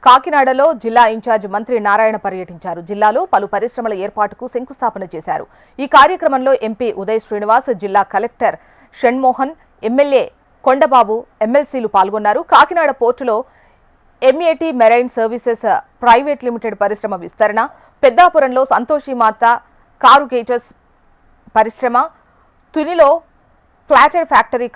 కాకినాడలో జిల్లా ఇన్ఛార్జ్ మంత్రి నారాయణ పర్యటించారు. జిల్లాలో పలు పరిశ్రమల ఏర్పాటుకు శంకుస్థాపన చేశారు. ఈ కార్యక్రమంలో ఎంపీ ఉదయ్ శ్రీనివాస్, జిల్లా కలెక్టర్ షణ్మోహన్, ఎమ్మెల్యే కొండబాబు, ఎమ్మెల్సీలు పాల్గొన్నారు. కాకినాడ పోర్టులో ఎంఏటీ మెరైన్ సర్వీసెస్ ప్రైవేట్ లిమిటెడ్ పరిశ్రమ విస్తరణ, పెద్దాపురంలో సంతోషిమాత కారుగేటర్స్ పరిశ్రమ, తునిలో ఫ్లాటర్ ఫ్యాక్టరీ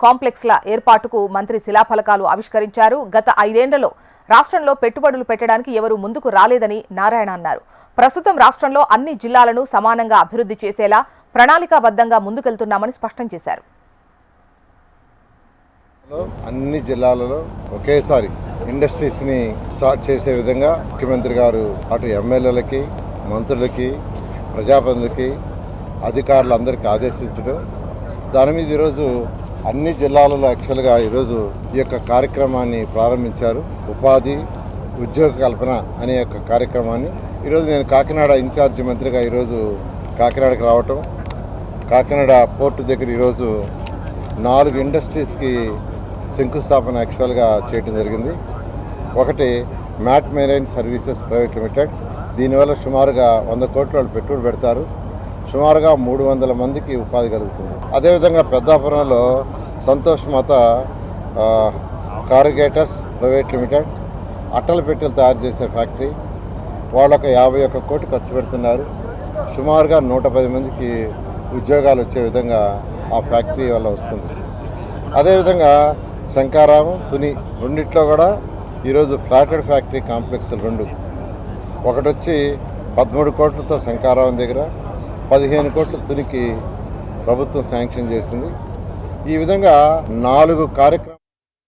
కాంప్లెక్స్ల ఏర్పాటుకు మంత్రి శిలాఫలకాలు ఆవిష్కరించారు. గత 5 ఏళ్లలో రాష్ట్రంలో పెట్టుబడులు పెట్టడానికి ఎవరూ ముందుకు రాలేదని నారాయణ అన్నారు. ప్రస్తుతం రాష్ట్రంలో అన్ని జిల్లాలను సమానంగా అభివృద్ధి చేసేలా ప్రణాళికాబద్ధంగా ముందుకెళ్తున్నామని స్పష్టం చేశారు. అన్ని జిల్లాలలో ఒకేసారి ఇండస్ట్రీస్ని స్టార్ట్ చేసే విధంగా ముఖ్యమంత్రి గారు అటు ఎమ్మెల్యేలకి, మంత్రులకి, ప్రజాప్రతినిధులకి, అధికారులందరికీ ఆదేశించడం, దాని మీద ఈరోజు అన్ని జిల్లాలలో యాక్చువల్గా ఈరోజు ఈ యొక్క కార్యక్రమాన్ని ప్రారంభించారు. ఉపాధి ఉద్యోగ కల్పన అనే యొక్క కార్యక్రమాన్ని ఈరోజు నేను కాకినాడ ఇన్ఛార్జి మంత్రిగా ఈరోజు కాకినాడకు రావటం, కాకినాడ పోర్టు దగ్గర ఈరోజు 4 ఇండస్ట్రీస్కి శంకుస్థాపన యాక్చువల్గా చేయడం జరిగింది. ఒకటి Mat Marine Services Private Limited, దీనివల్ల సుమారుగా 100 కోట్ల వాళ్ళు పెట్టుబడి పెడతారు. సుమారుగా 300 మందికి ఉపాధి కలుగుతుంది. అదేవిధంగా పెద్దాపురంలో సంతోషిమాత కారుగేటర్స్ ప్రైవేట్ లిమిటెడ్ అట్టల పెట్టెలు తయారు చేసే ఫ్యాక్టరీ, వాళ్ళొక 51 కోట్లు ఖర్చు పెడుతున్నారు. సుమారుగా 110 మందికి ఉద్యోగాలు వచ్చే విధంగా ఆ ఫ్యాక్టరీ వల్ల వస్తుంది. అదేవిధంగా శంకారావం, తుని రెండిట్లో కూడా ఈరోజు ఫ్లాటెడ్ ఫ్యాక్టరీ కాంప్లెక్స్లు 2, ఒకటి వచ్చి 13 కోట్లతో శంకారావం దగ్గర, 15 కోట్ల తునికి ప్రభుత్వం శాంక్షన్ చేసింది. ఈ విధంగా 4 కార్యక్రమాలు